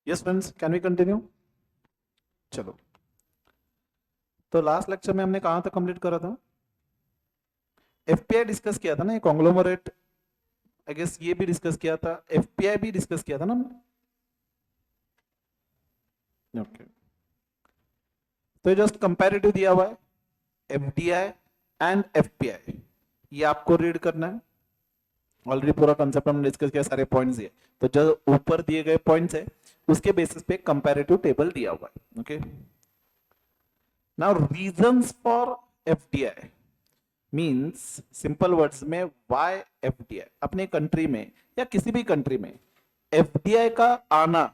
Yes friends, can we continue? चलो, तो last lecture में हमने कहां तक कंप्लीट करा था? एफपीआई डिस्कस किया था ना, कॉन्ग्लोमरेट। आई गेस ये भी डिस्कस किया था, एफपीआई भी डिस्कस किया था ना हमने। ओके, तो जस्ट कंपैरेटिव दिया हुआ है एफडीआई एंड एफपीआई, ये आपको रीड करना है। ऑलरेडी पूरा कंसेप्ट हमने डिस्कस किया, सारे पॉइंट्स दिए। तो जो ऊपर दिए गए पॉइंट्स है उसके बेसिस पे कंपैरेटिव टेबल दिया हुआ है। Okay, now reasons for FDI means simple words में वाई एफडीआई अपने कंट्री में या किसी भी कंट्री में एफडीआई का आना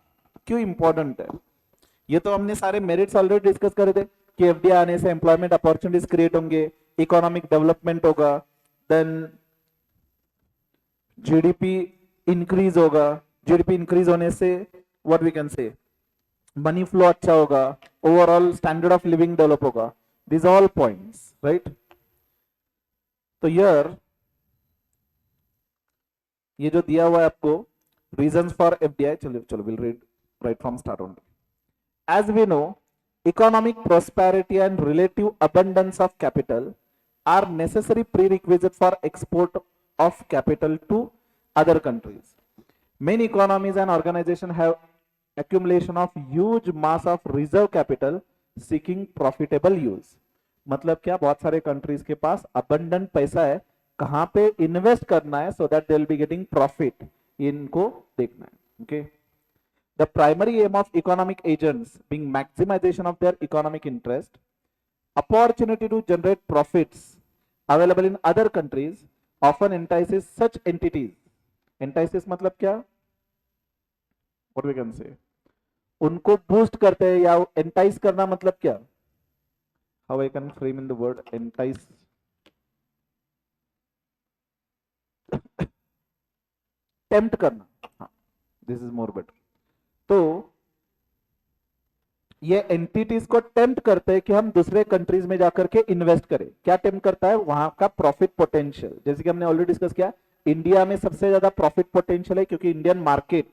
क्यों इंपॉर्टेंट है। ये तो हमने सारे मेरिट्स ऑलरेडी डिस्कस करे थे कि एफडीआई आने से एम्प्लॉयमेंट अपॉर्चुनिटीज क्रिएट होंगे, इकोनॉमिक डेवलपमेंट होगा, देन जीडीपी इंक्रीज होगा, जीडीपी इंक्रीज होने से what we can say money flow अच्छा होगा, overall standard of living develop होगा। This all points, right? तो यार ये जो दिया हुआ है आपको रीजंस फॉर एफडीआई, चलो चलो will read right from start only. As we know, economic prosperity and relative abundance of capital are necessary prerequisite for export of capital to other countries. Many economies and organizations have accumulation of huge mass of reserve capital seeking profitable use. मतलब क्या, बहुत सारे countries के पास abundant पैसा है, कहां पे invest करना है so that they will be getting profit, इनको देखना है। okay? The primary aim of economic agents being maximization of their economic interest, opportunity to generate profits available in other countries often entices such entities. Entices मतलब क्या? What we can say? उनको boost करते हैं, या entice करना मतलब क्या? How I can frame in the word entice? Tempt करना, हाँ, this is more better. तो ये एंटिटीज को टेम्प्ट करते हैं कि हम दूसरे कंट्रीज में जाकर के इन्वेस्ट करें। क्या टेम्प्ट करता है? वहां का प्रॉफिट पोटेंशियल। जैसे कि हमने ऑलरेडी डिस्कस किया, इंडिया में सबसे ज्यादा प्रॉफिट पोटेंशियल है क्योंकि इंडियन मार्केट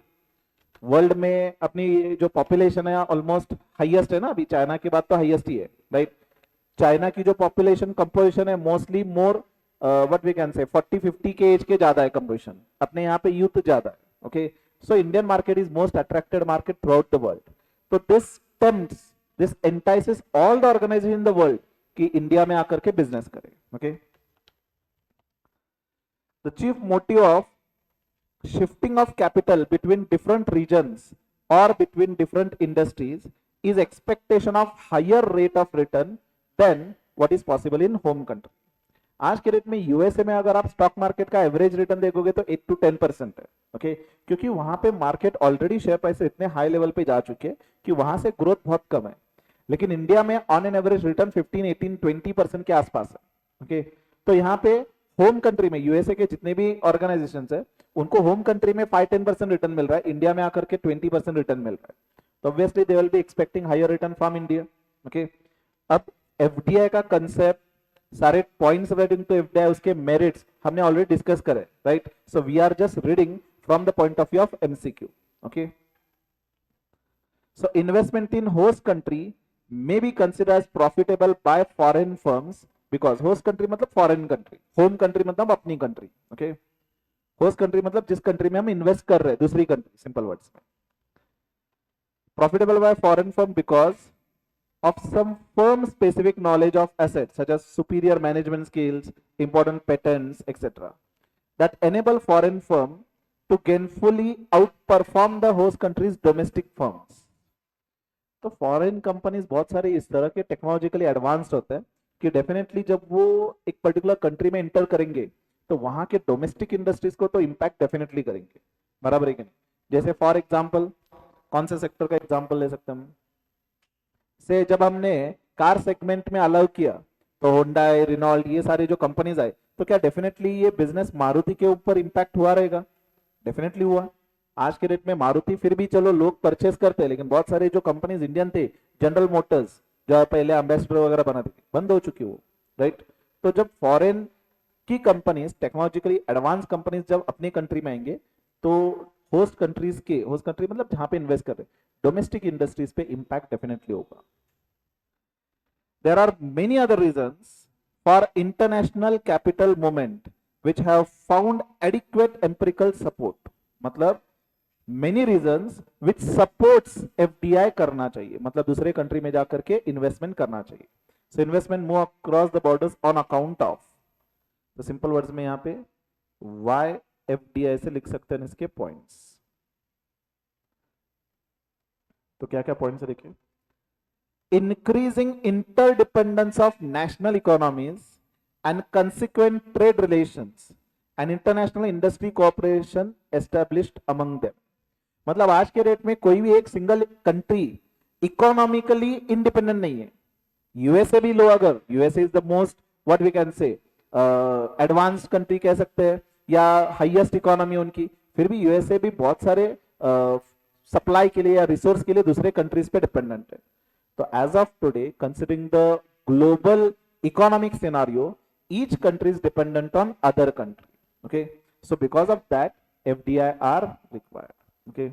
वर्ल्ड में अपनी जो पॉपुलेशन है ऑलमोस्ट हाईएस्ट है ना, अभी चाइना के बाद तो हाईएस्ट ही है, राइट? चाइना की जो पॉपुलेशन कंपोजिशन है mostly more what we can say 40-50 के एज के ज्यादा है कंपोजिशन, अपने यहाँ पे यूथ ज्यादा है। Okay, so Indian market is most attracted market throughout the world. तो this entices all the organization in the world कि इंडिया में आकर के बिजनेस करें। Okay, the chief motive of shifting of capital between different regions or between different industries is expectation of higher rate of return than what is possible in home country. आज के rate में USA में अगर आप stock market का average return देखोगे तो 8 to 10% है। ओके, क्योंकि वहां पे मार्केट ऑलरेडी शेयर प्राइस इतने हाई लेवल पे जा चुके हैं कि वहां से ग्रोथ बहुत कम है। लेकिन इंडिया में ऑन एन एवरेज रिटर्न 15, 18, 20% के आसपास है। ओके, तो यहाँ पे होम कंट्री में यूएसए के जितने भी ऑर्गेनाइजेशन है उनको होम कंट्री में 5-10% रिटर्न मिल रहा है, इंडिया में आकर के 20% रिटर्न मिल रहा है। तो obviously they will be expecting higher return from India. Okay, अब एफडीआई का कंसेप्ट, सारे पॉइंट्स रिलेटिंग टू एफडीआई, उसके मेरिट्स हमने ऑलरेडी डिस्कस करे, right? So we are just reading from the point of view of MCQ. Okay, so investment in host country may be considered as profitable by foreign firms because host country मतलब foreign country, home country मतलब अपनी country, okay? host country मतलब जिस country में हम invest कर रहे हैं, दूसरी country, simple words में। profitable by foreign firm because of some firm specific knowledge of assets such as superior management skills, important patents, etc. that enable foreign firm to gainfully outperform the host country's domestic firms. तो foreign companies बहुत सारे इस तरह के technologically advanced होते हैं कि definitely जब वो एक पर्टिकुलर कंट्री में एंटर करेंगे तो वहां के डोमेस्टिक इंडस्ट्रीज को तो इम्पैक्ट डेफिनेटली करेंगे, बराबर है कि नहीं? जैसे फॉर एग्जांपल कौन से सेक्टर का एग्जांपल ले सकते हैं हम? से जब हमने कार सेगमेंट में अलाउ किया तो होंडा, रिनॉल्ट, ये सारे जो कंपनीज आए, तो क्या डेफिनेटली ये बिजनेस मारुति के ऊपर इंपैक्ट हुआ रहेगा? डेफिनेटली हुआ। आज के रेट में मारुति फिर भी चलो लोग परचेस करते हैं, लेकिन बहुत सारे जो कंपनीज इंडियन थे, जनरल मोटर्स जो पहले एम्बेसडर वगैरह बनाती थी, बंद हो चुकी वो, राइट? तो जब फॉरेन की कंपनीज, टेक्नोलॉजिकली एडवांस कंपनीज जब अपनी कंट्री में आएंगे तो होस्ट कंट्री मतलब जहां पे इन्वेस्ट कर रहे डोमेस्टिक इंडस्ट्रीज पे इंपैक्ट डेफिनेटली होगा. There are many other reasons for international capital movement which have found adequate empirical support. मतलब many reasons which supports FDI करना चाहिए, मतलब दूसरे कंट्री में जाकर के इन्वेस्टमेंट करना चाहिए. So investment move across the borders on account of. तो सिंपल वर्ड्स में यहाँ पे why FDI से लिख सकते हैं इसके पॉइंट्स. तो क्या क्या पॉइंट्स लिखे? Increasing interdependence of national economies and consequent trade relations and international industry cooperation established among them. मतलब आज के डेट में कोई भी एक सिंगल कंट्री इकोनॉमिकली इंडिपेंडेंट नहीं है. यूएसए भी लो, अगर USA is the most what we can say advanced country कह सकते हैं या हाईएस्ट इकोनॉमी उनकी, फिर भी यूएसए भी बहुत सारे सप्लाई के लिए या रिसोर्स के लिए दूसरे कंट्रीज पे डिपेंडेंट है. So as of today, considering the global economic scenario, each country is dependent on other country. Okay. So because of that, FDI are required. Okay.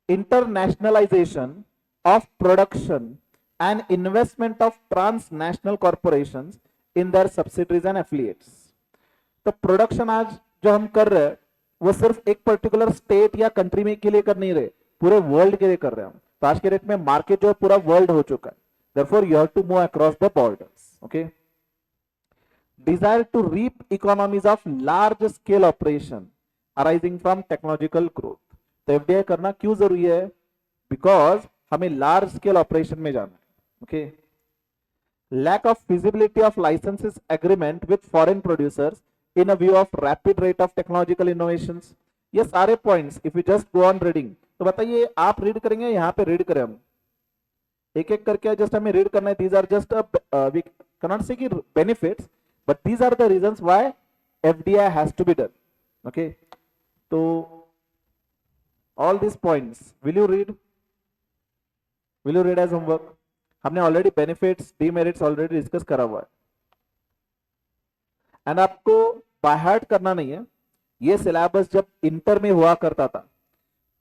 Internationalization of production and investment of transnational corporations in their subsidiaries and affiliates. तो production आज जो हम कर रहे हैं वो सिर्फ एक पर्टिकुलर स्टेट या कंट्री में के लिए कर नहीं रहे, पूरे वर्ल्ड के लिए कर रहे हैं हम. तो आज के डेट में मार्केट जो पूरा वर्ल्ड हो चुका है. Therefore, you have to move across the borders. Okay. Desire to reap economies of large scale operation arising from technological growth. तो FDI करना क्यों जरूरी है? Because हमें large scale operation में जाना है. Okay. Lack of feasibility of licenses agreement with foreign producers in a view of rapid rate of technological innovations. ये सारे points, if you just go on reading, तो बताइए आप रीड करेंगे, यहाँ पे रीड करें हम एक एक करके, जस्ट हमें रीड करना है. These are just we can not say benefits, but these are the reasons why FDI has to be done. Okay. तो all this points will you read as homework. हमने already benefits demerits already discuss करा हुआ है and आपको by heart करना नहीं है. ये सिलेबस जब इंटर में हुआ करता था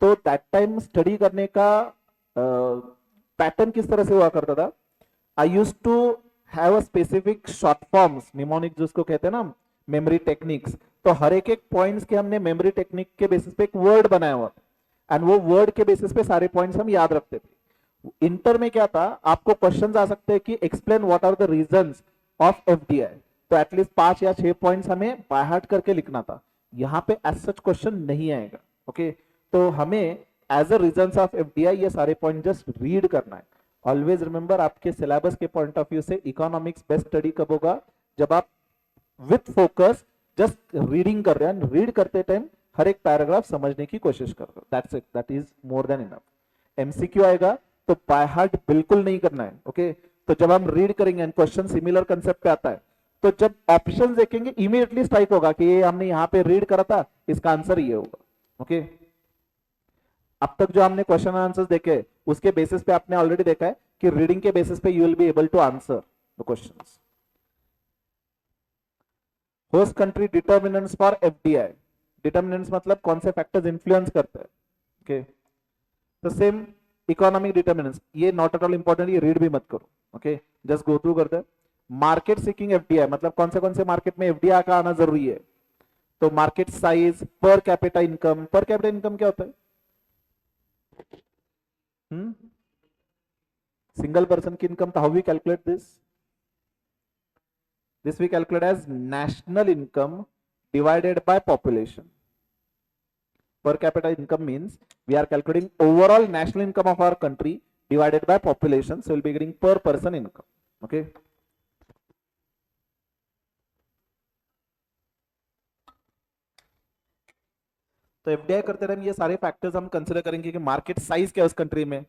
तो दैट टाइम स्टडी करने का पैटर्न किस तरह से हुआ करता था. I used to have a specific short forms, mnemonic जिसको कहते हैं ना, मेमोरी टेक्निक्स. तो हर एक पॉइंट्स के हमने मेमोरी टेक्निक के बेसिस पे एक वर्ड बनाया हुआ एंड वो वर्ड के बेसिस पे सारे पॉइंट्स हम याद रखते थे. इंटर में क्या था, आपको क्वेश्चंस आ सकते हैं कि explain what are the reasons of FDI. तो एटलीस्ट 5 या 6 पॉइंट्स हमें बाय हार्ट करके लिखना था. यहाँ पे एज सच क्वेश्चन नहीं आएगा. ओके. तो हमें as a reasons of FDI ये सारे पॉइंट जस्ट रीड करना है. ऑलवेज रिमेंबर, आपके सिलेबस के पॉइंट ऑफ व्यू से इकोनॉमिक्स बेस्ट स्टडी कब होगा, जब आप विथ फोकस जस्ट रीडिंग कर रहे हैं. रीड करते टाइम हर एक पैराग्राफ समझने की कोशिश कर रहे हो. That's it, that is more than enough. MCQ आएगा तो बाय हार्ट बिल्कुल नहीं करना है. ओके. तो जब हम रीड करेंगे एंड क्वेश्चन सिमिलर कंसेप्ट पे आता है तो जब ऑप्शन देखेंगे इमीडिएटली स्ट्राइक होगा कि ये हमने यहाँ पे रीड करा था, इसका आंसर ये होगा. ओके. अब तक जो हमने क्वेश्चन आंसर्स देखे उसके बेसिस पे आपने ऑलरेडी देखा है कि रीडिंग के बेसिस पे you will be able to answer the questions. Host country determinants for FDI. Determinants मतलब कौन से फैक्टर्स इन्फ्लुएंस करते हैं. ओके. तो सेम इकोनॉमिक डिटर्मिनेंट्स, ये नॉट एट ऑल इंपॉर्टेंट, ये रीड भी मत करो. ओके. जस्ट गो थ्रू करते हैं. मार्केट सीकिंग एफडीआई मतलब कौन से मार्केट में एफडीआई का आना जरूरी है. तो market size, per capita income. Per capita income क्या होता है? सिंगल पर्सन की income. How we calculate this? This we calculate as national income divided by population. Per capita income means we are calculating overall national income of our country divided by population. So we'll be getting per person income. Okay. तो FDI करते time ये सारे factors हम consider करेंगे कि market size क्या है उस कंट्री में.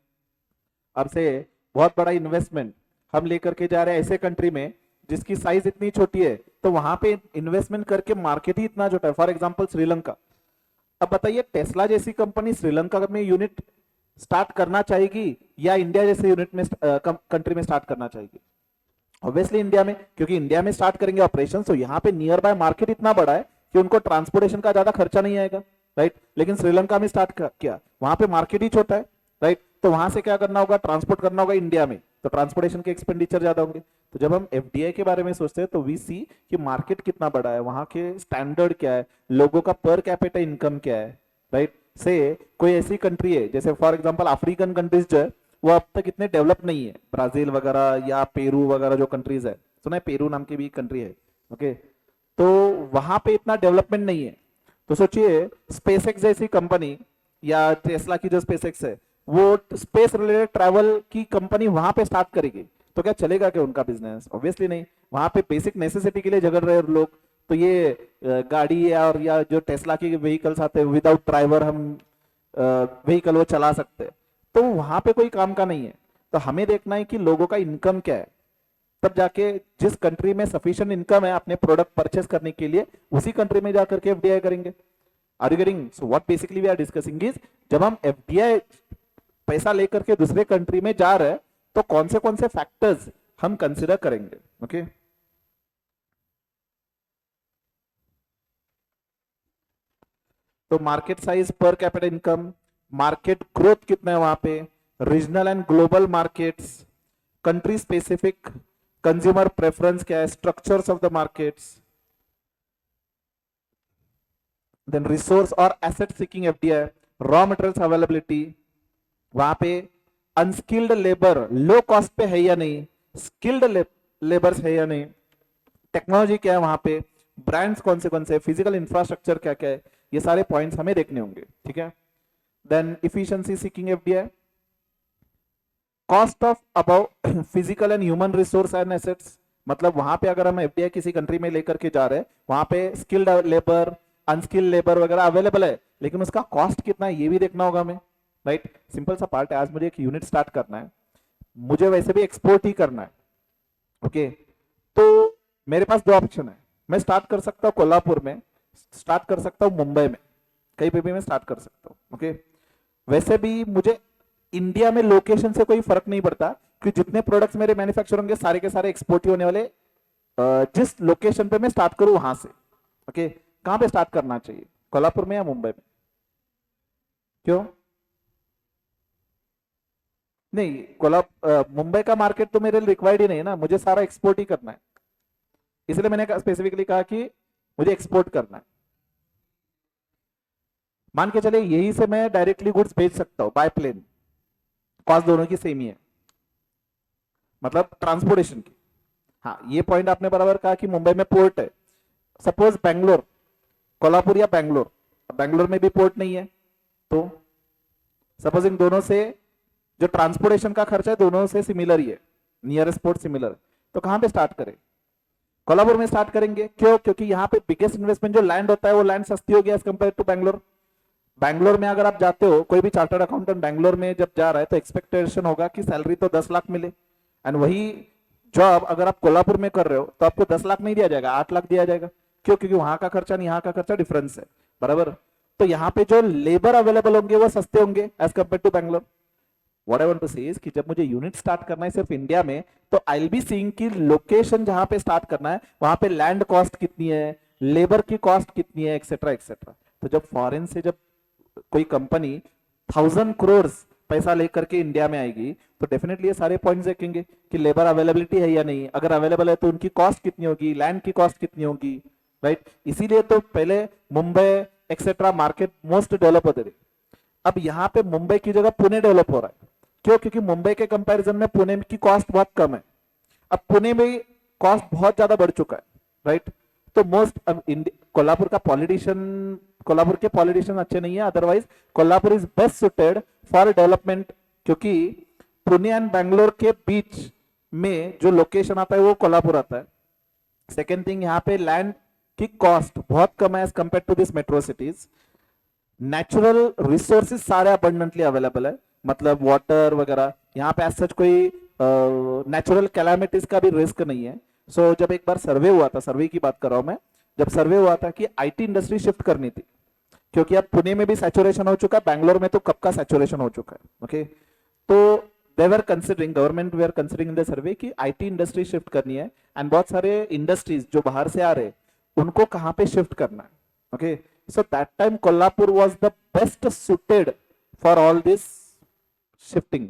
अब से बहुत बड़ा इन्वेस्टमेंट हम लेकर के जा रहे हैं ऐसे कंट्री में जिसकी साइज इतनी छोटी है, तो वहां पे इन्वेस्टमेंट करके मार्केट ही इतना छोटा है. For example Sri Lanka. अब बताइए टेस्ला जैसी कंपनी श्रीलंका में यूनिट स्टार्ट करना चाहेगी या इंडिया जैसे यूनिट में कंट्री में स्टार्ट करना चाहेगी? ऑब्वियसली इंडिया में, क्योंकि इंडिया में स्टार्ट करेंगे ऑपरेशन तो यहाँ पे नियर बाय मार्केट इतना बड़ा है कि उनको ट्रांसपोर्टेशन का ज्यादा खर्चा नहीं आएगा. राइट. लेकिन श्रीलंका में स्टार्ट किया, वहां पे मार्केट ही छोटा है. राइट। तो वहां से क्या करना होगा, ट्रांसपोर्ट करना होगा इंडिया में, तो ट्रांसपोर्टेशन के एक्सपेंडिचर ज्यादा होंगे। तो जब हम एफडीआई के बारे में सोचते हैं तो वी सी कि मार्केट कितना बड़ा है, वहां के स्टैंडर्ड क्या है, लोगों का पर कैपिटा इनकम क्या है, राइट। से कोई ऐसी कंट्री है जैसे फॉर एग्जांपल अफ्रीकन कंट्रीज जो है वो अब तक इतने डेवलप नहीं है, ब्राजील वगैरह या पेरू वगैरह जो कंट्रीज है, सुना है पेरू नाम की भी कंट्री है, ओके। तो वहां पे इतना डेवलपमेंट नहीं है। तो सोचिए स्पेसएक्स जैसी कंपनी या टेस्ला की जो स्पेसएक्स है वो स्पेस रिलेटेड ट्रैवल की कंपनी वहां पे स्टार्ट करेगी, तो क्या चलेगा क्या उनका बिजनेस? ऑब्वियसली नहीं। वहां पे बेसिक नेसेसिटी के लिए झगड़ रहे लोग, तो ये गाड़ी और या जो टेस्ला की व्हीकल्स आते हैं विदाउट ड्राइवर हम व्हीकल वो चला सकते हैं, तो वहां पे कोई काम का नहीं है। तो हमें देखना है कि लोगों का इनकम क्या है, तब जाके जिस कंट्री में सफिशिएंट इनकम है अपने प्रोडक्ट परचेस करने के लिए उसी कंट्री में जाकर के एफडीआई करेंगे। Are you getting? So what basically we are discussing is, जब हम एफडीआई पैसा लेकर के दूसरे कंट्री में जा रहे हैं तो कौन से फैक्टर्स हम कंसिडर करेंगे, ओके। तो market size, per capital income, market growth कितना है वहां पे, regional and global markets, country specific consumer preference क्या है, structures of the markets, then resource और asset seeking FDI, raw materials availability, वहां पे अनस्किल्ड लेबर लो कॉस्ट पे है या नहीं, स्किल्ड लेबर्स है या नहीं, टेक्नोलॉजी क्या है वहां पे, ब्रांड्स कौन से, फिजिकल इंफ्रास्ट्रक्चर क्या क्या है, ये सारे पॉइंट्स हमें देखने होंगे, ठीक है। Then efficiency seeking FDI, cost of about physical and human resource and assets, मतलब वहां पे अगर हम एफडीआई किसी कंट्री में लेकर के जा रहे हैं वहां पे स्किल्ड लेबर अनस्किल्ड लेबर वगैरह अवेलेबल है, लेकिन उसका कॉस्ट कितना है ये भी देखना होगा हमें, राइट। सिंपल सा पार्ट है, आज मुझे एक यूनिट स्टार्ट करना है, मुझे वैसे भी एक्सपोर्ट ही करना है, ओके। तो मेरे पास दो ऑप्शन है, मैं स्टार्ट कर सकता हूँ कोल्हापुर में, स्टार्ट कर सकता हूँ मुंबई में, कहीं पे भी मैं स्टार्ट कर सकता हूँ, ओके। वैसे भी मुझे इंडिया में लोकेशन से कोई फर्क नहीं पड़ता, क्योंकि जितने प्रोडक्ट्स मेरे मैन्युफैक्चर होंगे सारे के सारे एक्सपोर्ट ही होने वाले, जिस लोकेशन पे मैं स्टार्ट करूं वहां से, ओके। कहां पे स्टार्ट करना चाहिए, कोल्हापुर में या मुंबई में? क्यों नहीं? मुंबई का मार्केट तो मेरे लिए रिक्वायर्ड ही नहीं है ना, मुझे सारा एक्सपोर्ट ही करना है, इसलिए मैंने स्पेसिफिकली कहा कि मुझे एक्सपोर्ट करना है। मान के चले यही से मैं डायरेक्टली गुड्स भेज सकता हूं बाय प्लेन, कॉस्ट दोनों की सेम ही है, मतलब ट्रांसपोर्टेशन की। हाँ ये पॉइंट आपने बराबर कहा कि मुंबई में पोर्ट है, सपोज बैंगलोर, कोल्हापुर या बैंगलोर, बैंगलोर में भी पोर्ट नहीं है, तो सपोज इन दोनों से जो ट्रांसपोर्टेशन का खर्चा है दोनों से सिमिलर ही है, नियरेस्ट पोर्ट सिमिलर, तो कहां पे स्टार्ट करें? कोल्हापुर में स्टार्ट करेंगे, क्यों? क्योंकि यहाँ पे बिगेस्ट इन्वेस्टमेंट जो लैंड होता है वो लैंड सस्ती होगी as compare to Bangalore. Bangalore में अगर आप जाते हो, कोई भी चार्टर्ड अकाउंटेंट बैंगलोर में जब जा रहा है तो एक्सपेक्टेशन होगा कि सैलरी तो 10 लाख मिले, एंड वही जॉब अगर आप कोल्हापुर में कर रहे हो तो आपको 10 लाख नहीं दिया जाएगा, 8 लाख दिया जाएगा। क्यों? क्योंकि वहां का खर्चा नहीं यहाँ का खर्चा डिफरेंस है, बराबर। तो यहाँ पे जो लेबर अवेलेबल होंगे वो सस्ते होंगे as compare to Bangalore. What I want to say is कि जब मुझे यूनिट स्टार्ट करना है सिर्फ इंडिया में, तो आई विल बी सीइंग कि लोकेशन जहां पे स्टार्ट करना है वहां पे लैंड कॉस्ट कितनी है, लेबर की कॉस्ट कितनी है, एक्सेट्रा एक्सेट्रा। तो जब फॉरेन से जब कोई कंपनी 1000 करोड़ पैसा लेकर के इंडिया में आएगी तो डेफिनेटली ये सारे पॉइंट्स देखेंगे कि लेबर अवेलेबिलिटी है या नहीं, अगर अवेलेबल है तो उनकी कॉस्ट कितनी होगी, लैंड की कॉस्ट कितनी होगी, राइट। इसीलिए तो पहले Mumbai etcetera market most develop होते थे। अब यहाँ पे मुंबई की जगह पुणे डेवलप हो रहा है, क्यों? क्योंकि मुंबई के कंपैरिजन में पुणे की कॉस्ट बहुत कम है, अब पुणे में कॉस्ट बहुत ज्यादा बढ़ चुका है, राइट। तो मोस्ट कोल्हापुर का पॉलिटिशियन, कोल्हापुर के पॉलिटिशियन अच्छे नहीं है, otherwise Kolhapur is best suited for development, क्योंकि पुणे एंड बैंगलोर के बीच में जो लोकेशन आता है वो कोल्हापुर आता है। सेकेंड थिंग, यहाँ पे लैंड की कॉस्ट बहुत कम है as compare to this metro cities. Natural resources सारे अबंडेंटली अवेलेबल है, मतलब वाटर वगैरह, यहाँ पे सच कोई नेचुरल कैलामिटीज का भी रिस्क नहीं है। सो जब एक बार सर्वे हुआ था, सर्वे की बात कर रहा हूं मैं, जब सर्वे हुआ था कि आईटी इंडस्ट्री शिफ्ट करनी थी, क्योंकि अब पुणे में भी सैचुरेशन हो चुका है, बैंगलोर में तो कब का सैचुरेशन हो चुका है, ओके। तो they were considering, government they are considering in the survey कि आईटी इंडस्ट्री शिफ्ट करनी है, एंड बहुत सारे इंडस्ट्रीज जो बाहर से आ रहे उनको कहाँ पे शिफ्ट करना है, okay. So that time Kolhapur was the best suited for all this shifting,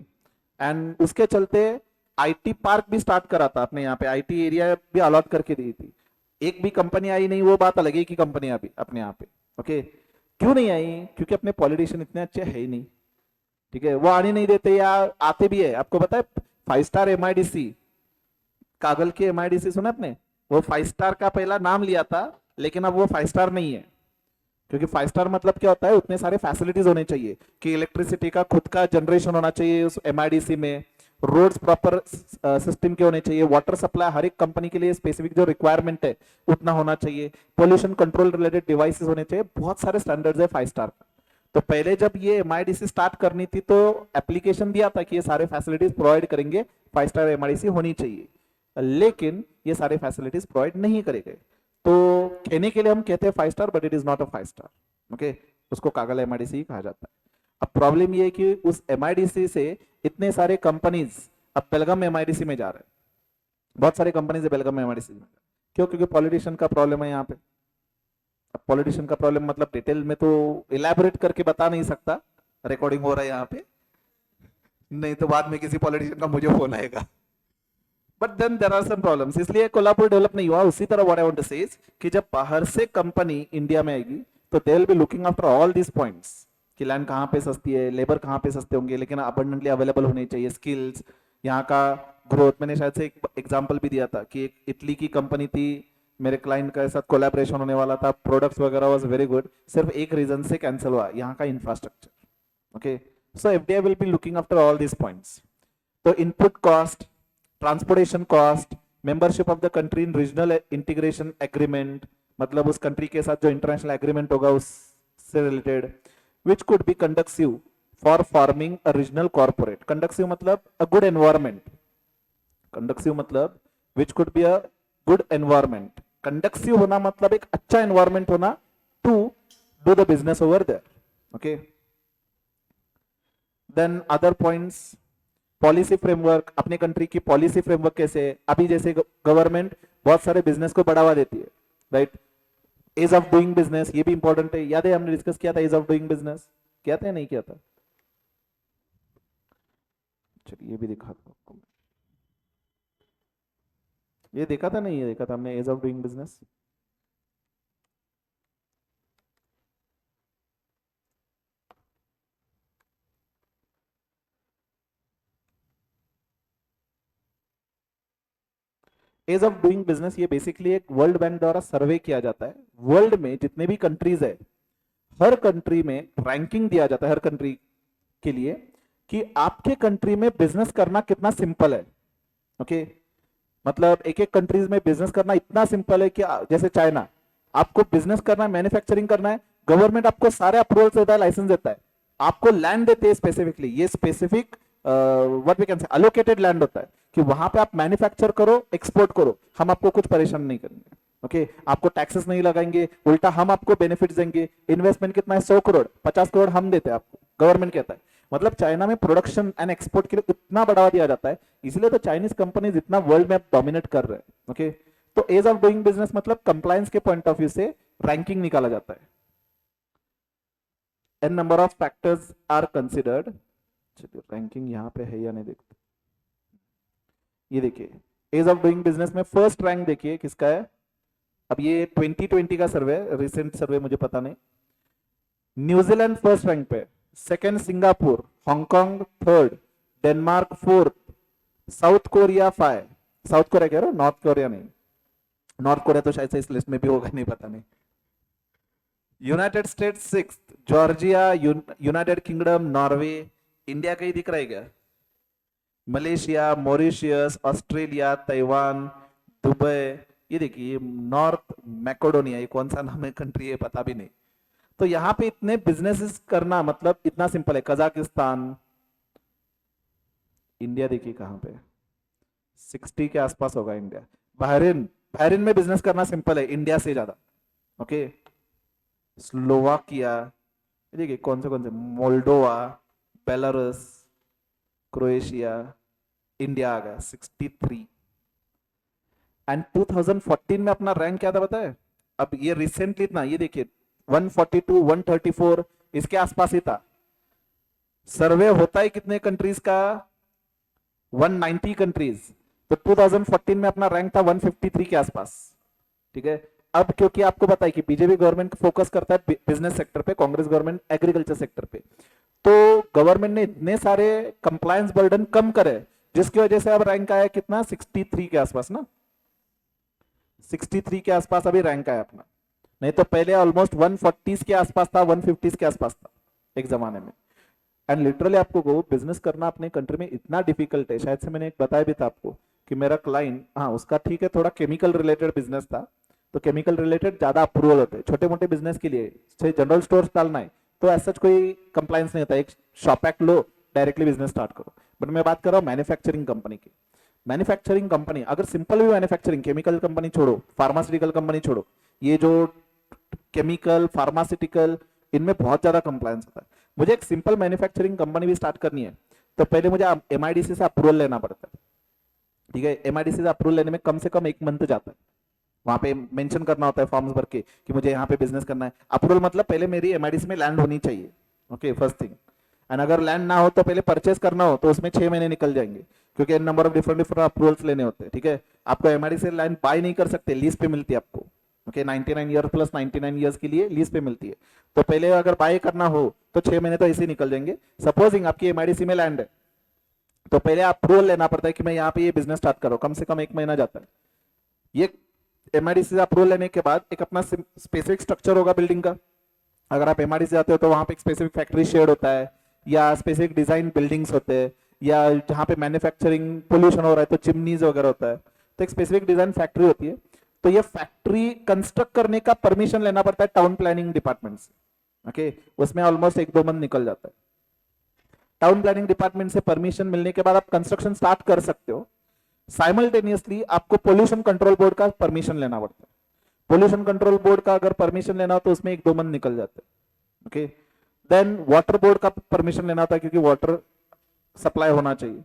and उसके चलते आईटी पार्क भी स्टार्ट करा था अपने यहाँ पे, आईटी एरिया भी अलॉट करके दी थी। एक भी कंपनी आई नहीं, वो बात अलग है कि कंपनी अभी अपने यहाँ पे, ओके। क्यों नहीं आई? क्योंकि अपने पॉलिटिशियन इतने अच्छे है ही नहीं, ठीक है, वो आने नहीं देते, या आते भी है। आपको पता है 5 स्टार एमआईडीसी, कागल के एमआईडीसी सुना आपने? वो 5 स्टार का पहला नाम लिया था, लेकिन अब वो 5 स्टार नहीं है। क्योंकि 5 स्टार मतलब क्या होता है, उतने सारे फैसिलिटीज होने चाहिए कि इलेक्ट्रिसिटी का खुद का जनरेशन होना चाहिए उस एमआईडीसी में, रोड्स प्रॉपर सिस्टम के होने चाहिए, वाटर सप्लाई हर एक कंपनी के लिए स्पेसिफिक जो रिक्वायरमेंट है उतना होना चाहिए, पोल्यूशन कंट्रोल रिलेटेड डिवाइसेस होने चाहिए, बहुत सारे स्टैंडर्ड्स है 5 स्टार का। तो पहले जब ये एमआईडीसी स्टार्ट करनी थी तो एप्लीकेशन दिया था कि ये सारे फैसिलिटीज प्रोवाइड करेंगे, 5 स्टार एमआईडीसी होनी चाहिए, लेकिन ये सारे फैसिलिटीज प्रोवाइड नहीं करे गए। तो कहने के लिए हम कहते हैं 5 star, but it is not a 5 star, okay. उसको कागल एमआईडीसी ही कहा जाता है। अब प्रॉब्लम ये है कि उस एमआईडीसी से इतने सारे कंपनीज अब बेलगाम एमआईडीसी में जा रहे हैं, बहुत सारे कंपनीज बेलगाम एमआईडीसी में। क्यों? क्योंकि पॉलिटिशियन का प्रॉब्लम है यहाँ पे। अब पॉलिटिशियन का प्रॉब्लम मतलब डिटेल में तो इलेबोरेट करके बता नहीं सकता, रिकॉर्डिंग हो रहा है यहाँ पे, नहीं तो बाद में किसी पॉलिटिशियन का मुझे फोन आएगा। But then there are some problems, इसलिए कोल्हापुर डेवलप नहीं हुआ। उसी तरह what I want to say is कि जब बाहर से कंपनी इंडिया में आएगी तो they will be looking after all these points कि लैंड कहाँ पे सस्ती है, लेबर कहाँ पे सस्ते होंगे, लेकिन अबंडेंटली अवेलेबल होने चाहिए, स्किल्स, यहाँ का ग्रोथ। मैंने शायद से एक एग्जांपल भी दिया था कि एक इटली की कंपनी थी, मेरे क्लाइंट के साथ कोलैबोरेशन होने वाला था, प्रोडक्ट्स वगैरह वाज वेरी गुड, सिर्फ एक रीजन से कैंसिल हुआ, यहाँ का infrastructure, okay. So FDI will be looking after all these points. तो input cost, transportation cost, membership of the country in regional integration agreement, मतलब उस कंट्री के साथ जो इंटरनेशनल एग्रीमेंट होगा उससे related, which could be conducive for forming a regional corporate. Conducive मतलब a good environment, conducive मतलब which could be a good environment. Conducive होना मतलब एक अच्छा एनवायरमेंट होना to do the business over there, okay. Then other points, policy framework, अपने country की policy framework कैसे है। अभी जैसे गवर्नमेंट बहुत सारे बिजनेस को बढ़ावा देती है, right. Ease of doing business, ये भी इंपॉर्टेंट है, याद है हमने डिस्कस किया था एज ऑफ डूइंग बिजनेस, किया था या नहीं किया था? चलिए ये भी दिखाता हूं आपको, ये देखा था नहीं, ये देखा था हमने ease of doing business. Ease of doing business ये बेसिकली एक वर्ल्ड बैंक द्वारा सर्वे किया जाता है, वर्ल्ड में जितने भी कंट्रीज है हर कंट्री में रैंकिंग दिया जाता है हर कंट्री के लिए कि आपके कंट्री में बिजनेस करना कितना सिंपल है, ओके। मतलब एक एक कंट्रीज में बिजनेस करना इतना सिंपल है कि जैसे चाइना, आपको बिजनेस करना है, मैन्युफैक्चरिंग करना है, गवर्नमेंट आपको सारे अप्रूवल्स देता है, लाइसेंस देता है, आपको लैंड देते हैं स्पेसिफिकली, ये specific what we can say allocated land होता है कि वहां पे आप मैन्युफैक्चर करो, एक्सपोर्ट करो, हम आपको कुछ परेशान नहीं करेंगे, ओके। आपको टैक्सेस नहीं लगाएंगे, उल्टा हम आपको बेनिफिट्स देंगे। इन्वेस्टमेंट कितना है? 100 करोड़, 50 करोड़ हम देते हैं आपको, गवर्नमेंट कहता है। मतलब चाइना में प्रोडक्शन एंड एक्सपोर्ट के लिए इतना बढ़ावा दिया जाता है, इसलिए तो चाइनीज कंपनीज इतना वर्ल्ड में डोमिनेट कर रहे हैं, ओके। तो एज ऑफ डूइंग बिजनेस मतलब कंप्लायंस के पॉइंट ऑफ व्यू से रैंकिंग निकाला जाता है। An number of factors are considered. चलिए रैंकिंग यहाँ पे है या नहीं देखते, ये देखिए एज ऑफ डूइंग बिजनेस में फर्स्ट रैंक देखिए किसका है। अब ये 2020 का सर्वे, रिसेंट सर्वे, मुझे पता नहीं। न्यूजीलैंड फर्स्ट रैंक पे, second Singapore, Hong Kong third, Denmark fourth, south Korea 5, south Korea कह रहा हूं, नॉर्थ कोरिया नहीं, नॉर्थ कोरिया तो शायद से इस लिस्ट में भी होगा, नहीं पता नहीं। United states 6, Georgia, United kingdom, Norway, India कहीं दिख रहा है क्या? Malaysia, Mauritius, Australia, Taiwan, Dubai, ये देखिए नॉर्थ मैकेडोनिया, ये कौन सा नाम है कंट्री है पता भी नहीं। तो यहाँ पे इतने बिजनेसेस करना मतलब इतना सिंपल है। कजाकिस्तान, इंडिया देखिए कहाँ पे, 60 के आसपास होगा इंडिया। बहरीन, बहरीन में बिजनेस करना सिंपल है इंडिया से ज्यादा, ओके। स्लोवाकिया, देखिए कौन से, मोल्डोवा, बेलारूस, क्रोएशिया, इंडिया आ गया 63। एंड 2014 में अपना रैंक क्या था पता है? अब ये रिसेंटली इतना, ये देखिए 142, 134 इसके आसपास ही था। सर्वे होता है कितने कंट्रीज का, 190 कंट्रीज। तो 2014 में अपना रैंक था 153 के आसपास, ठीक है। अब क्योंकि आपको पता है कि बीजेपी गवर्नमेंट फोकस करता है बिजनेस सेक्टर पे, कांग्रेस गवर्नमेंट एग्रीकल्चर सेक्टर पे, तो गवर्नमेंट ने इतने सारे कंप्लायंस बर्डन कम करे, जिसकी वजह से अब रैंक आया कितना, 63 के आसपास ना, 63 के आसपास अभी रैंक आया अपना। नहीं तो पहले ऑलमोस्ट 140 के आसपास था, 150 के आसपास था एक जमाने में। एंड लिटरली आपको को बिजनेस करना अपने कंट्री में इतना डिफिकल्ट है, शायद से मैंने एक बताया भी था आपको कि मेरा क्लाइंट, हाँ उसका ठीक है थोड़ा केमिकल रिलेटेड बिजनेस था, तो केमिकल रिलेटेड ज्यादा अप्रूवल होते हैं छोटे मोटे बिजनेस के लिए, चाहे जनरल स्टोर डालना है तो ऐसा कोई कंप्लायंस नहीं होता, एक शॉप एक्ट लो डायरेक्टली बिजनेस स्टार्ट करो। बट मैं बात कर रहा हूँ मैन्युफैक्चरिंग कंपनी की। मैन्युफैक्चरिंग कंपनी अगर सिंपल भी मैन्युफैक्चरिंग, केमिकल कंपनी छोड़ो, फार्मास्यूटिकल कंपनी छोड़ो, ये जो केमिकल फार्मास्यूटिकल, इनमें बहुत ज्यादा कंप्लायंस होता है। मुझे एक सिंपल मैन्युफैक्चरिंग कंपनी भी स्टार्ट करनी है तो पहले मुझे एमआईडीसी से अप्रूवल लेना पड़ता है, ठीक है। एमआईडीसी से अप्रूवल लेने में कम से कम 1 मंथ जाता है, वहां पे मेंशन करना होता है फॉर्म्स भर के कि मुझे यहाँ पे बिजनेस करना है। अप्रूवल मतलब पहले मेरी एमआईडीसी में लैंड होनी चाहिए, ओके फर्स्ट थिंग। एंड अगर लैंड ना हो तो पहले परचेस करना हो तो उसमें 6 महीने निकल जाएंगे, क्योंकि number of different different approvals लेने होते हैं, ठीक है। आपको एमआईडीसी से लैंड बाय नहीं कर सकते, लीज पे मिलती है आपको, ओके 99 ईयर प्लस 99 ईयर्स के लिए लीज पे मिलती है। तो पहले अगर बाय करना हो तो 6 महीने तो ऐसे ही निकल जाएंगे। सपोजिंग आपकी एमआईडीसी में लैंड है तो पहले अप्रूवल लेना पड़ता है कि मैं यहाँ पे ये बिजनेस स्टार्ट करूँ, कम से कम 1 महीना जाता है। ये एमआईडीसी से अप्रूवल लेने के बाद एक अपना स्पेसिफिक स्ट्रक्चर होगा बिल्डिंग का। अगर आप एमआईडीसी जाते हो तो वहां पे एक स्पेसिफिक फैक्ट्री शेड होता है, या स्पेसिफिक डिजाइन बिल्डिंग्स होते हैं, या जहाँ पे मैन्युफैक्चरिंग पोल्यूशन हो रहा है तो चिमनीज वगैरह होता है, तो एक स्पेसिफिक डिजाइन फैक्ट्री होती है। तो ये फैक्ट्री कंस्ट्रक्ट करने का परमिशन लेना पड़ता है टाउन प्लानिंग डिपार्टमेंट से, ओके। उसमें ऑलमोस्ट 1-2 मंथ निकल जाता है। टाउन प्लानिंग डिपार्टमेंट से परमिशन मिलने के बाद आप कंस्ट्रक्शन स्टार्ट कर सकते हो। साइमल्टेनियसली आपको पोल्यूशन कंट्रोल बोर्ड का परमिशन लेना पड़ता है। पोल्यूशन कंट्रोल बोर्ड का अगर परमिशन लेना हो तो उसमें 1-2 मंथ निकल जाते हैं, ओके। देन वाटर बोर्ड का परमिशन लेना होता है क्योंकि वाटर सप्लाई होना चाहिए।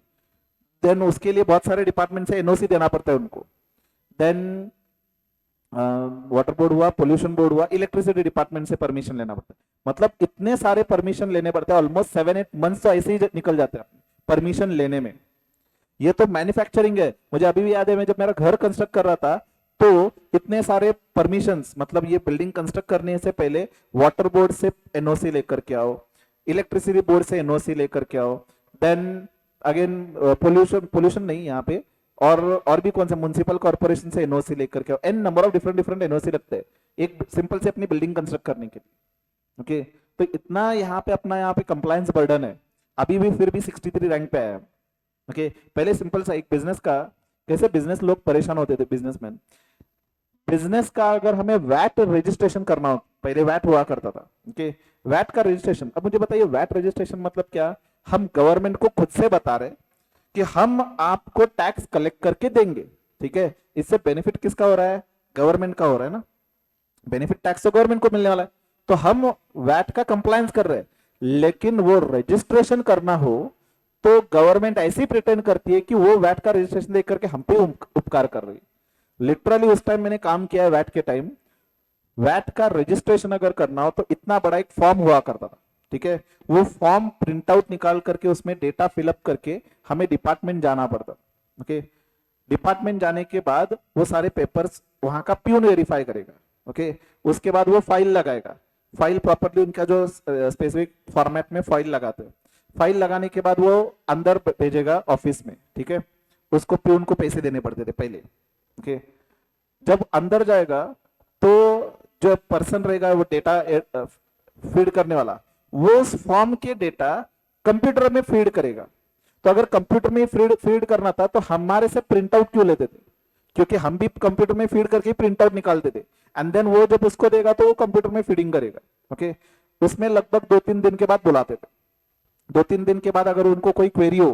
देन उसके लिए बहुत सारे डिपार्टमेंट से एनओसी देना पड़ता है उनको। देन वाटर बोर्ड हुआ, पोल्यूशन बोर्ड हुआ, इलेक्ट्रिसिटी डिपार्टमेंट से परमिशन लेना पड़ता है। मतलब इतने सारे परमिशन लेने पड़ते हैं, ऑलमोस्ट 7-8 मंथ्स तो ऐसे ही निकल जाते हैं परमिशन लेने में। ये तो मैन्युफैक्चरिंग है। मुझे अभी भी याद है, मैं जब मेरा घर कंस्ट्रक्ट कर रहा था तो इतने सारे परमिशंस, मतलब ये बिल्डिंग कंस्ट्रक्ट करने से पहले वाटर बोर्ड से एनओसी लेकर के आओ, इलेक्ट्रिसिटी बोर्ड से एनओसी लेकर के आओ, देन अगेन पोल्यूशन पोल्यूशन नहीं यहाँ पे, और भी कौन सा म्युनिसिपल कॉर्पोरेशन से एनओसी लेकर के आओ, an number of different different NOC लगते हैं एक सिंपल से अपनी बिल्डिंग कंस्ट्रक्ट करने के लिए, ओके। तो इतना यहाँ पे अपना यहाँ पे कंप्लायंस बर्डन है। अभी भी फिर भी 63 रैंक पे आया है, ओके। पहले सिंपल सा एक बिजनेस का, कैसे बिजनेस लोग परेशान होते थे, बिजनेसमैन, बिजनेस का अगर हमें वैट रजिस्ट्रेशन करना हो, पहले वैट हुआ करता था, ओके। वैट का रजिस्ट्रेशन, अब मुझे बताइए वैट रजिस्ट्रेशन मतलब क्या। हम गवर्नमेंट को खुद से बता रहे कि हम आपको टैक्स कलेक्ट करके देंगे, ठीक है। इससे बेनिफिट किसका हो रहा है, गवर्नमेंट का हो रहा है ना, बेनिफिट टैक्स तो गवर्नमेंट को मिलने वाला है। तो हम वैट का कंप्लायंस कर रहे हैं, लेकिन वो रजिस्ट्रेशन करना हो तो गवर्नमेंट ऐसी प्रिटेंड करती है कि वो वैट का रजिस्ट्रेशन देख करके हम पे उपकार कर रही है। लिटरली उस टाइम मैंने काम किया है वैट के टाइम। वैट का रजिस्ट्रेशन अगर करना हो तो इतना बड़ा एक फॉर्म हुआ करता था, ठीक है। वो फॉर्म प्रिंट आउट निकाल करके उसमें डेटा फिलअप करके हमें डिपार्टमेंट जाना पड़ता, ओके। डिपार्टमेंट जाने के बाद वो सारे पेपर्स वहां का प्यून वेरीफाई करेगा, ओके। उसके बाद वो फाइल लगाएगा, फाइल प्रॉपरली उनका जो स्पेसिफिक फॉर्मेट में फाइल लगाते हैं, फाइल लगाने के बाद वो अंदर भेजेगा ऑफिस में, ठीक है। उसको प्यून को पैसे देने पड़ते थे पहले, ओके। जब अंदर जाएगा तो जो पर्सन रहेगा वो डेटा फीड करने वाला, वो उस फॉर्म के डेटा कंप्यूटर में फीड करेगा। तो अगर कंप्यूटर में फीड करना था तो हमारे से प्रिंट आउट क्यों लेते थे, क्योंकि हम भी कंप्यूटर में फीड करके प्रिंट आउट निकालते थे। एंड देन वो जब उसको देगा तो वो कंप्यूटर में फीडिंग करेगा, ओके। उसमें लगभग 2-3 दिन के बाद बुलाते थे। 2-3 दिन के बाद अगर उनको कोई क्वेरी हो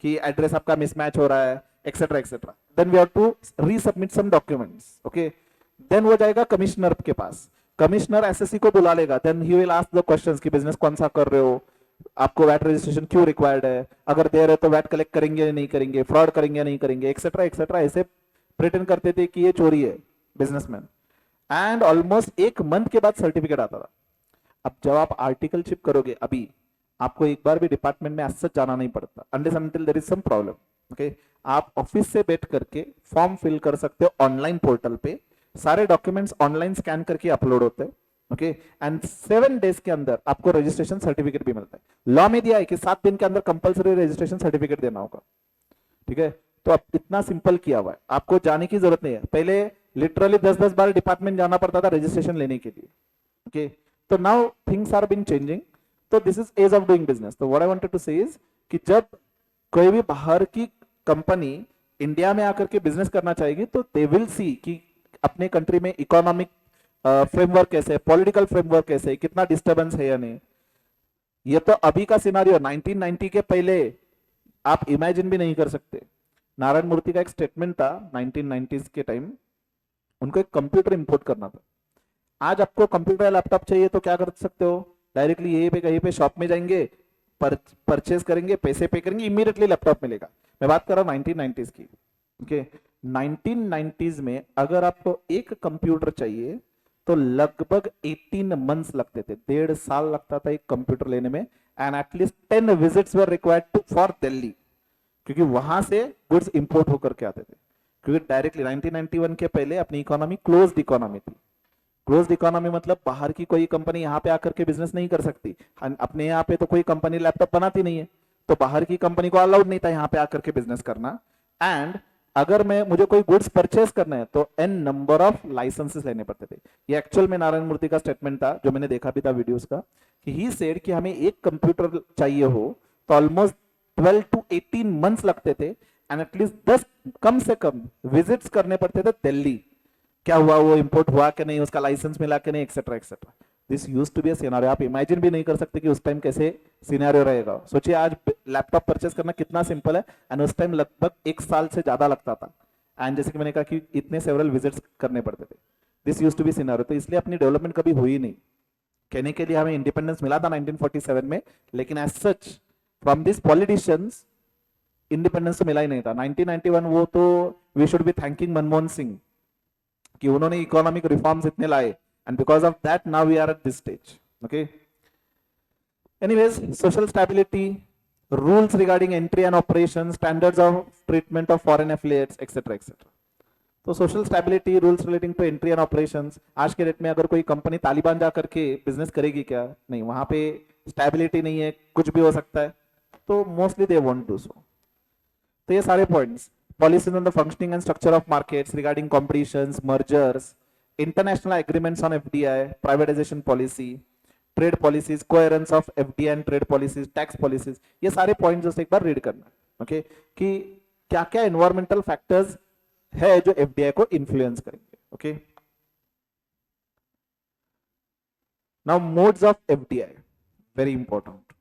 कि एड्रेस आपका मिसमैच हो रहा है etcetera etcetera, then we have to resubmit some documents, okay. देन वो जाएगा कमिश्नर के पास, कमिश्नर एसएससी को बुला लेगा, then he will ask the questions कि बिजनेस कौन सा कर रहे हो, आपको वैट रजिस्ट्रेशन क्यों रिक्वायर्ड है, अगर दे रहे तो वैट कलेक्ट करेंगे या नहीं करेंगे, फ्रॉड करेंगे या नहीं करेंगे, एक्सेट्रा एक्सेट्रा। ऐसे प्रिटेंड करते थे कि ये चोरी है बिजनेसमैन। एंड ऑलमोस्ट 1 मंथ के बाद सर्टिफिकेट आता था। अब जब आप आर्टिकलशिप करोगे, अभी आपको एक बार भी डिपार्टमेंट में ऐसा जाना नहीं पड़ता, unless until there is some problem. Okay, आप ऑफिस से बैठ करके फॉर्म फिल कर सकते हो ऑनलाइन पोर्टल पे, सारे डॉक्यूमेंट्स ऑनलाइन स्कैन करके अपलोड होते हैं। ओके, एंड 7 डेज के अंदर आपको रजिस्ट्रेशन सर्टिफिकेट भी मिलता है। लॉ में दिया है कि 7 दिन के अंदर कंपलसरी रजिस्ट्रेशन सर्टिफिकेट देना होगा। ठीक है, तो अब इतना सिंपल किया हुआ है, आपको जाने की जरूरत नहीं है। पहले लिटरली 10-10 बार डिपार्टमेंट जाना पड़ता था रजिस्ट्रेशन लेने के लिए। ओके, तो now things are been changing. तो this is ease of doing business. तो what I wanted to say is कि जब कोई भी बाहर की कंपनी इंडिया में आकर के बिजनेस करना चाहेगी तो दे विल सी कि अपने कंट्री में इकोनॉमिक फ्रेमवर्क कैसे है, पॉलिटिकल फ्रेमवर्क कैसे है, कितना डिस्टर्बेंस है या नहीं। ये तो अभी का सिनारियो, 1990 के पहले आप इमेजिन भी नहीं कर सकते। नारायण मूर्ति का एक स्टेटमेंट था 1990s के टाइम, उनको एक कंप्यूटर इंपोर्ट करना था। आज आपको कंप्यूटर या लैपटॉप चाहिए तो क्या कर सकते हो, डायरेक्टली यहीं पे कहीं पे शॉप में जाएंगे, परचेज करेंगे, पैसे पे करेंगे, इमीडिएटली लैपटॉप मिलेगा। मैं बात कर रहा हूँ 1990s की। ओके, 1990s में अगर आपको एक कंप्यूटर चाहिए तो लगभग 18 मंथ्स लगते थे, 1.5 साल लगता था एक कंप्यूटर लेने में। And at least 10 visits were required to for Delhi, क्योंकि वहां से गुड्स इंपोर्ट होकर के आते थे। क्योंकि डायरेक्टली 1991 के पहले अपनी इकोनॉमी क्लोज्ड इकोनॉमी थी। क्लोज्ड इकोनॉमी मतलब बाहर की कोई कंपनी यहाँ पे आकर के बिजनेस नहीं कर सकती। अपने यहाँ पे तो कोई कंपनी लैपटॉप बनाती नहीं है, तो बाहर की कंपनी को अलाउड नहीं था यहाँ पे आकर के बिजनेस करना। एंड अगर मुझे कोई गुड्स परचेस करना है तो एन नंबर ऑफ लाइसेंसेस लेने पड़ते थे। ये एक्चुअल में नारायण मूर्ति का स्टेटमेंट था, जो मैंने देखा भी था वीडियोस का, कि ही सेड कि हमें एक कंप्यूटर चाहिए हो तो ऑलमोस्ट 12 to 18 मंथ्स लगते थे। एंड एटलीस्ट 10 कम से कम विजिट्स करने पड़ते थे दिल्ली, क्या हुआ, वो इंपोर्ट हुआ कि नहीं, उसका लाइसेंस मिला कि नहीं, etcetera etcetera. This use to be a scenario. आप इमेजिन भी नहीं कर सकते कि उस टाइम कैसे सिनेरियो रहेगा। सोचिए आज लैपटॉप परचेस करना कितना सिंपल है, एंड उस टाइम लगभग 1 साल से ज्यादा लगता था। एंड जैसे कि मैंने कहा कि इतने सेवरल विजिट्स करने पड़ते थे। This use to be scenario. तो इसलिए अपनी डेवलपमेंट कभी हुई नहीं। कहने के लिए हमें इंडिपेंडेंस मिला था 1947 में, लेकिन as such from this politicians independence तो मिला ही नहीं था। 1991 वो तो we should be thanking Manmohan Singh कि उन्होंने इकोनॉमिक रिफॉर्म्स इतने लाए, and because of that now we are at this stage. Okay, anyways, social stability, rules regarding entry and operation, standards of treatment of foreign affiliates, etcetera etcetera. तो social stability, rules relating to entry and operations, आज के date में अगर कोई company Taliban जा करके business करेगी क्या, नहीं, वहां पे स्टेबिलिटी नहीं है, कुछ भी हो सकता है, तो mostly they won't do so. तो ये सारे points, policies on the functioning and structure of markets regarding competitions, mergers, international agreements on FDI, privatization policy, trade policies, coherence of FDI and trade policies, tax policies, ये सारे points जैसे एक बार read करना। Okay, कि क्या क्या environmental factors है जो एफडीआई को इन्फ्लुएंस करेंगे। Okay, now modes of FDI, very important,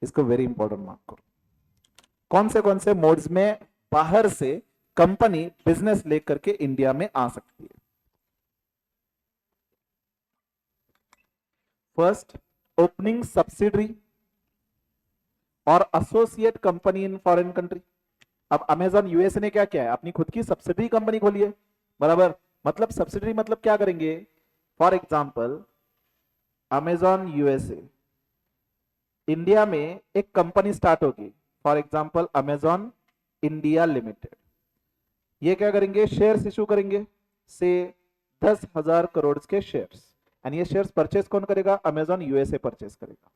इसको वेरी इंपॉर्टेंट मार्क करो। कौन से मोड्स में बाहर से कंपनी बिजनेस लेकर के इंडिया में आ सकती है। फर्स्ट, ओपनिंग सब्सिडरी और associate company in foreign country. अब अमेजॉन यूएसए ने क्या किया है, अपनी खुद की सब्सिडरी कंपनी खोली है, बराबर। मतलब सब्सिडरी मतलब क्या करेंगे, for example Amazon USA, India में एक कंपनी स्टार्ट होगी, for example Amazon India limited. ये क्या करेंगे, शेयर्स इशू करेंगे, से 10,000 करोड़ के शेयर्स। एंड ये शेयर्स परचेस कौन करेगा, अमेजॉन यूएसए परचेस करेगा।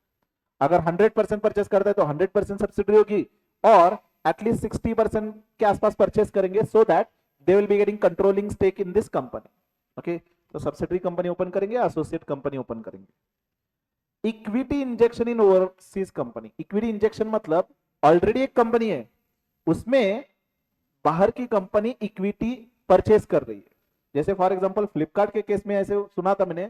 अगर 100% परचेस करता है तो 100% सब्सिडी होगी, और एटलीस्ट 60% के आसपास परचेस करेंगे, so that they will be getting controlling stake in this company. Okay, तो सब्सिडरी कंपनी ओपन करेंगे, एसोसिएट कंपनी ओपन करेंगे। Equity injection in overseas company. Equity injection मतलब ऑलरेडी एक कंपनी है, उसमें बाहर की कंपनी इक्विटी परचेस कर रही है। जैसे फॉर एग्जांपल फ्लिपकार्ट के केस में ऐसे सुना था मैंने,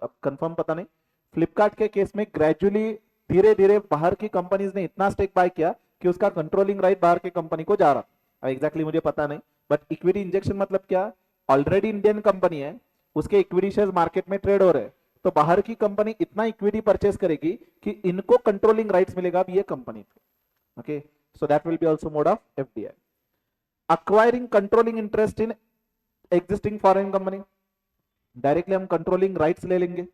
अब कंफर्म पता नहीं, फ्लिपकार्ट के केस में ग्रेजुअली धीरे धीरे बाहर की कंपनीज ने इतना स्टेक बाय किया कि उसका कंट्रोलिंग राइट बाहर की कंपनी को जा रहा। अब एग्जैक्टली मुझे पता नहीं, बट इक्विटी इंजेक्शन मतलब क्या, ऑलरेडी इंडियन कंपनी है, उसके इक्विटी शेयर मार्केट में ट्रेड हो रहे हैं, तो बाहर की कंपनी इतना इक्विटी परचेस करेगी कि इनको कंट्रोलिंग राइट्स मिलेगा अब ये कंपनी पे। Okay, so that will be also mode of FDI. Acquiring controlling interest in existing foreign company, directly हम कंट्रोलिंग राइट्स ले लेंगे,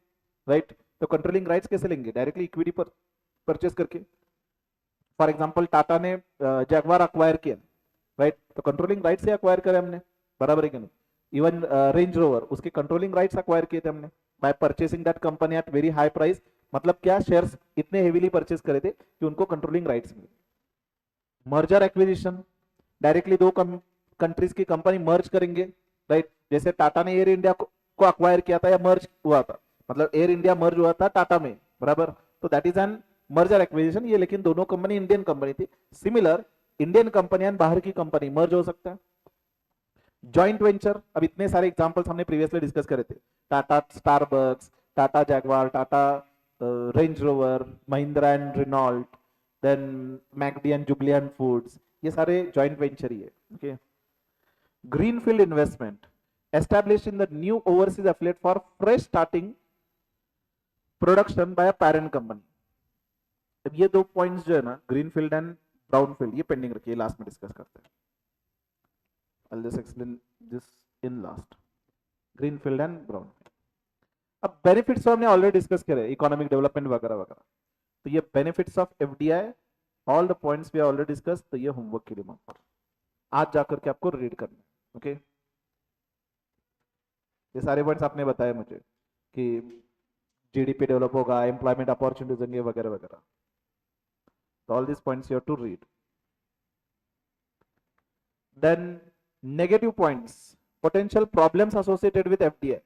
राइट। तो कंट्रोलिंग राइट्स कैसे लेंगे? डायरेक्टली इक्विटी पर परचेस करके। फॉर एग्जांपल टाटा ने जैगवार अक्वायर किया, राइट, तो कंट्रोलिंग राइट से अक्वायर करे हमने, बराबर है कि नहीं? इवन रेंज रोवर, उसके कंट्रोलिंग राइट्स अक्वायर किए थे हमने by purchasing that company at very high price. मतलब क्या, शेयर्स इतने हेवीली परचेस करे थे कि उनको कंट्रोलिंग राइट्स मिले। मर्जर एक्विजिशन, डायरेक्टली दो कंट्रीज की कंपनी मर्ज करेंगे, राइट, जैसे टाटा ने एयर इंडिया को अक्वायर किया था या मर्ज हुआ था, मतलब एयर इंडिया मर्ज हुआ था टाटा में, बराबर, तो that is an merger acquisition. ये लेकिन दोनों कंपनी इंडियन कंपनी थी। सिमिलर इंडियन कंपनी एंड बाहर की कंपनी मर्ज हो सकता है। जॉइंट वेंचर, अब इतने सारे एग्जांपल्स हमने प्रीवियसली डिस्कस करे थे, Tata Starbucks, Tata Jaguar, Tata Range Rover, Mahindra and Renault, then McD and Jubilant Foods, ये सारे जॉइंट वेंचर ही है। Okay, greenfield investment, established in the new overseas affiliate for fresh starting production by a parent company। अब ये दो पॉइंट्स जो है ना, ग्रीनफील्ड एंड ब्राउनफील्ड, ये पेंडिंग रखिए, लास्ट में डिस्कस करते हैं। I'll just explain this in last, greenfield and brownfield. अब बेनिफिट्स हमने ऑलरेडी डिस्कस करे, इकोनॉमिक डेवलपमेंट वगैरह वगैरह, तो ये benefits of FDI, all the points we already discuss, तो ये होमवर्क के लिए मत आज जाकर के आपको रीड करना है। ओके, ये सारे पॉइंट्स आपने बताया मुझे कि जीडीपी डेवलप होगा, एम्प्लॉयमेंट अपॉर्चुनिटीज होंगे वगैरह वगैरह, तो all this points you have to read. Then negative points, potential problems associated with FDI.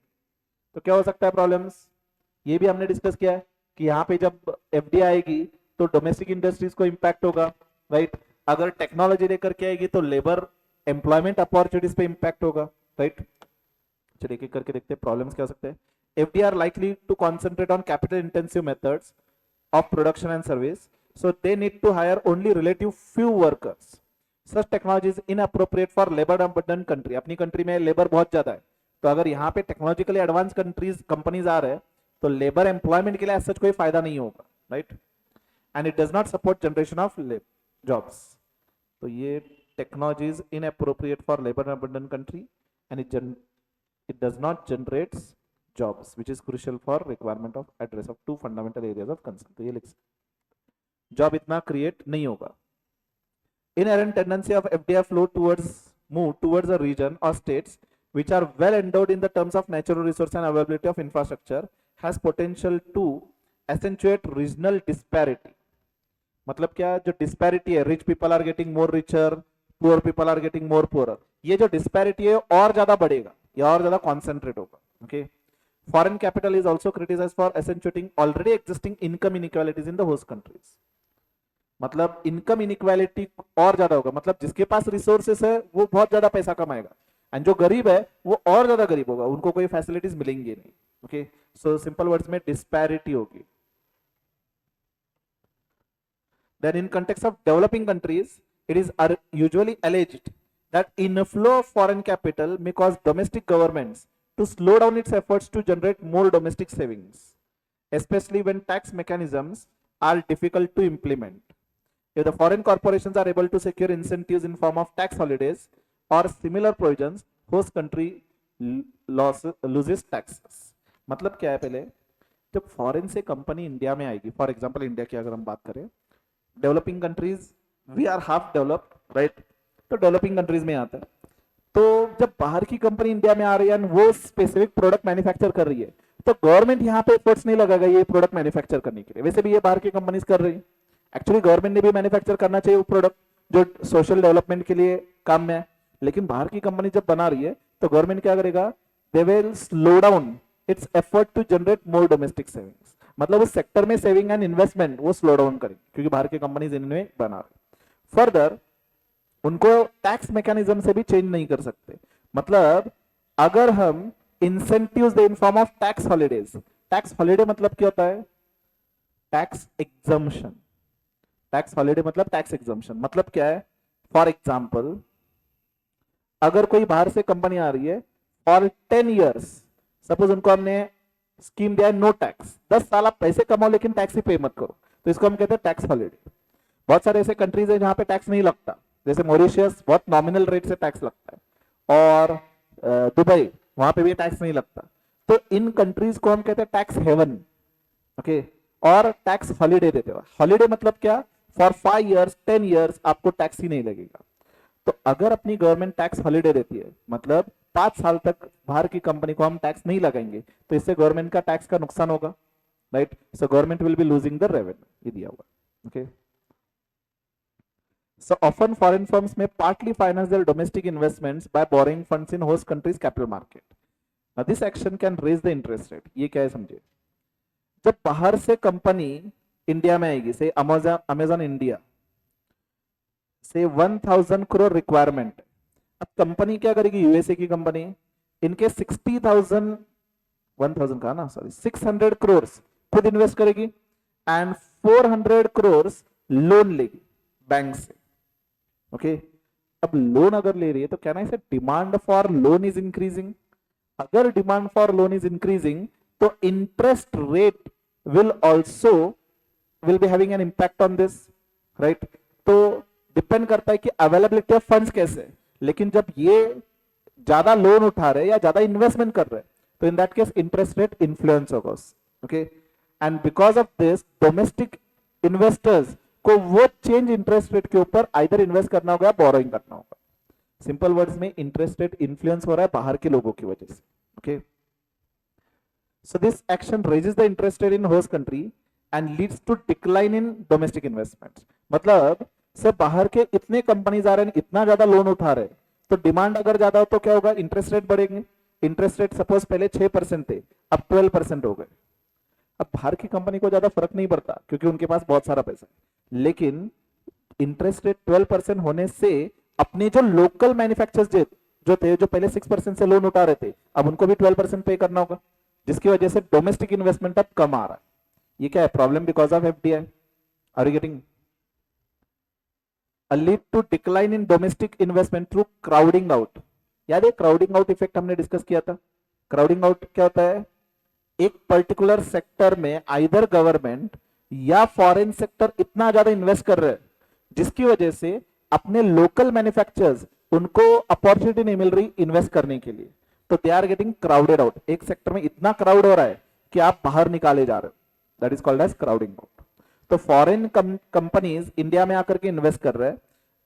तो क्या हो सकता है प्रॉब्लम्स? ये भी हमने डिस्कस किया है कि यहाँ पे जब एफडीआई आएगी तो डोमेस्टिक इंडस्ट्रीज को इंपैक्ट होगा, राइट। अगर टेक्नोलॉजी लेकर के आएगी तो लेबर एम्प्लॉयमेंट अपॉर्चुनिटीज पे इंपैक्ट होगा, राइट। चलिए एक करके देखते हैं प्रॉब्लम्स क्या हो सकते हैं। FDI are likely to concentrate on capital intensive methods of production and service, so they need to hire only relative few workers. Such technology is inappropriate for labor abundant country। अपनी country में labour बहुत ज्यादा है, तो अगर यहाँ पे technologically advance companies आ रहे हैं तो लेबर एम्प्लॉयमेंट के लिए सच कोई फायदा नहीं होगा, right. And it does not support generation of jobs. तो ये technology is inappropriate for labour abundant country and it does not generates jobs which is crucial for requirement of address of two fundamental areas of concern। तो ये लिख सकते, job इतना create नहीं होगा। Inherent tendency of FDI flow towards move towards a region or states which are well endowed in the terms of natural resource and availability of infrastructure has potential to accentuate regional disparity। मतलब क्या, जो disparity है, rich people are getting more richer, poor people are getting more poorer, ये जो disparity है और ज्यादा बढ़ेगा, ये और ज्यादा concentrate होगा। okay, foreign capital is also criticized for accentuating already existing income inequalities in the host countries। मतलब इनकम इनइक्वालिटी और ज्यादा होगा, मतलब जिसके पास रिसोर्सेस है वो बहुत ज्यादा पैसा कमाएगा, एंड जो गरीब है वो और ज्यादा गरीब होगा, उनको कोई फैसिलिटीज मिलेंगी नहीं। ओके, सो सिंपल वर्ड्स में डिस्पैरिटी होगी। Then in context of developing countries it is usually alleged that inflow of foreign capital may cause domestic governments to slow down its efforts to generate more domestic savings, especially when tax mechanisms are difficult to implement। If the foreign corporations are able to secure incentives in form of tax holidays or similar provisions, host country loses taxes। मतलब क्या है, पहले जब foreign से company India में आएगी, for example India की अगर हम बात करें, developing countries we are half developed, right, तो डेवलपिंग कंट्रीज में आता है, तो जब बाहर की कंपनी इंडिया में आ रही है वो स्पेसिफिक प्रोडक्ट मैन्युफैक्चर कर रही है, तो गवर्नमेंट यहाँ पे एफर्ट्स नहीं लगाएगा ये प्रोडक्ट मैन्युफैक्चर करने के लिए। वैसे भी ये बाहर की कंपनीज कर रही है, एक्चुअली गवर्नमेंट ने भी मैन्युफैक्चर करना चाहिए वो प्रोडक्ट जो सोशल डेवलपमेंट के लिए काम में है, लेकिन बाहर की कंपनी जब बना रही है तो गवर्नमेंट क्या करेगा, they will slow down its effort to generate more domestic savings. मतलब उस सेक्टर में सेविंग एंड इन्वेस्टमेंट वो स्लो डाउन करेगी क्योंकि बाहर की कंपनीज इनमें बना रही। फर्दर उनको टैक्स मैकेनिज्म से भी चेंज नहीं कर सकते। मतलब अगर हम incentives they in form of tax holidays, tax holiday मतलब क्या होता है, टैक्स एग्जम्पशन। टैक्स हॉलिडे मतलब टैक्स एग्जम्पशन, मतलब क्या है, फॉर एग्जांपल अगर कोई बाहर से कंपनी आ रही है फॉर 10 इयर्स, सपोज उनको हमने स्कीम दिया है नो टैक्स, 10 साल आप पैसे कमाओ लेकिन टैक्स ही पे मत करो, तो इसको हम कहते हैं टैक्स हॉलिडे। बहुत सारे ऐसे कंट्रीज है जहां पे टैक्स नहीं लगता, जैसे मॉरिशियस बहुत नॉमिनल रेट से टैक्स लगता है, और दुबई वहां पे भी टैक्स नहीं लगता, तो इन कंट्रीज को हम कहते हैं टैक्स हेवन। ओके और टैक्स हॉलीडे देते हो। हॉलीडे मतलब क्या, फॉर 5 years 10 years आपको टैक्स ही नहीं लगेगा। तो अगर अपनी गवर्नमेंट टैक्स हॉलीडे देती है मतलब 5 साल तक बाहर की कंपनी को हम टैक्स नहीं लगाएंगे, तो इससे गवर्नमेंट का टैक्स का नुकसान होगा, right. So government will be losing the revenue, ये दिया हुआ। Okay so often foreign firms may partly finance their domestic investments by borrowing funds in host countries capital market. Now this action can raise the interest rate। ये क्या है समझे, जब बाहर से कंपनी इंडिया में आएगी, से अमेजन इंडिया से 1000 करोड़ रिक्वायरमेंट, अब कंपनी क्या करेगी, यूएसए की कंपनी, इनके 60,000 1000 का ना सॉरी 600 करोड़ खुद इन्वेस्ट करेगी एंड 400 करोड़ लोन लेगी बैंक से। ओके अब लोन अगर ले रही है तो कहना है demand for loan is increasing. अगर demand for loan is increasing तो interest rate will also will be having an impact on this, right. तो डिपेंड करता है कि अवेलेबिलिटी ऑफ फंड्स कैसे है, लेकिन जब ये ज्यादा लोन उठा रहे या ज्यादा इन्वेस्टमेंट कर रहे तो in that case interest rate influence होगा। Okay and because of this domestic investors को वो चेंज इंटरेस्ट रेट के ऊपर आइदर इन्वेस्ट करना होगा या बोरोइंग करना होगा। सिंपल वर्ड्स में इंटरेस्ट रेट इन्फ्लुएंस हो रहा है बाहर के लोगों की वजह से। Okay so this action raises the interest rate in host country and leads to decline in domestic investments. मतलब से बाहर के इतने कंपनीज आ रहे हैं, इतना ज्यादा लोन उठा रहे हैं, तो डिमांड अगर ज्यादा हो तो क्या होगा, इंटरेस्ट रेट बढ़ेंगे। इंटरेस्ट रेट सपोज पहले 6% थे, अब 12% हो गए। अब बाहर की कंपनी को ज्यादा फर्क नहीं पड़ता क्योंकि उनके पास बहुत सारा पैसा है, लेकिन इंटरेस्ट रेट 12% होने से अपने जो लोकल मैन्युफैक्चरर्स जो थे, जो पहले 6% से लोन उठा रहे थे, अब उनको भी 12% पे करना होगा, जिसकी वजह से डोमेस्टिक इन्वेस्टमेंट अब कम आ रहा है। ये क्या है, problem because of FDI. Are you getting? A lead to decline in domestic investment through crowding out। याद है क्राउडिंग आउट इफेक्ट हमने डिस्कस किया था। क्राउडिंग आउट क्या होता है, एक पर्टिकुलर सेक्टर में आइदर गवर्नमेंट या फॉरेन सेक्टर इतना ज्यादा इन्वेस्ट कर रहे हैं जिसकी वजह से अपने लोकल मैन्युफैक्चरर्स उनको अपॉर्चुनिटी नहीं मिल रही इन्वेस्ट करने के लिए, तो they are getting crowded out. एक सेक्टर में इतना क्राउड हो रहा है कि आप बाहर निकाले जा रहे हो, that is called as crowding out. तो फॉरेन कंपनीज इंडिया में आकर के इन्वेस्ट कर रहे हैं,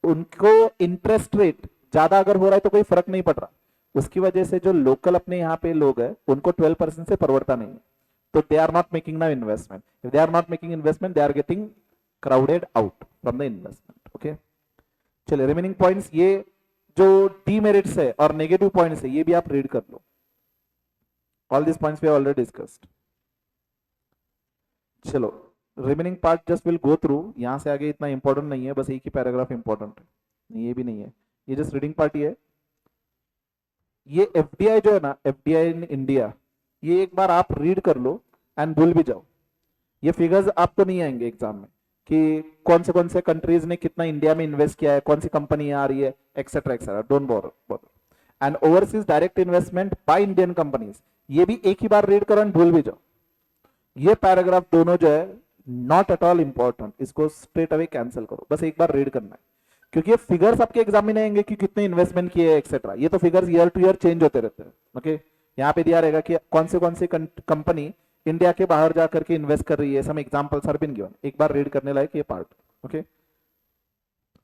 उनको इंटरेस्ट रेट ज्यादा अगर हो रहा है तो कोई फर्क नहीं पड़ रहा, उसकी वजह से जो लोकल अपने यहाँ पे लोग हैं उनको 12% से परवड़ता नहीं है, तो they are not making now investment. If they are not making investment they are getting crowded out from the investment. Okay चलिए रिमेनिंग पॉइंट्स, ये जो डीमेरिट्स है और नेगेटिव पॉइंट्स है ये भी आप रीड कर लो। All this points we have already discussed. चलो remaining part just will go through, यहां से आगे इतना इंपॉर्टेंट नहीं है, बस एक ही पैराग्राफ इंपॉर्टेंट है, ये भी नहीं है, ये जस्ट रीडिंग पार्ट ही है। ये एफडीआई जो है ना, एफडीआई इन इंडिया, ये एक बार आप रीड कर लो एंड भूल भी जाओ। ये फिगर्स आपको नहीं आएंगे एग्जाम में कि कौन से कंट्रीज ने कितना इंडिया में इन्वेस्ट किया है, कौन सी कंपनी आ रही है, etcetera etcetera, don't bother. And overseas direct investment by Indian companies, ये भी एक ही बार रीड करो एंड भूल भी जाओ। ये पैराग्राफ दोनों जो है नॉट एट ऑल इंपॉर्टेंट, इसको स्ट्रेट अवे कैंसिल करो, बस एक बार रीड करना है, क्योंकि ये फिगर्स आपके एग्जाम में नहीं आएंगे कि कितने इन्वेस्टमेंट किए एक्सेट्रा, ये तो figures year two year change होते रहते हैं। ओके यहाँ पे दिया रहेगा कि कौन से कंपनी इंडिया के बाहर जाकर के इन्वेस्ट कर रही है, some examples are been given, एक बार रीड करने लायक ये part. Okay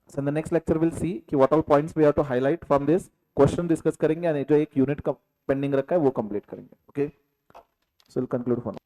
so in the next lecture will see कि what all points we have to highlight from this, question discuss करेंगे, यानी जो एक यूनिट का पेंडिंग रखा है वो कंप्लीट करेंगे। Okay so will conclude for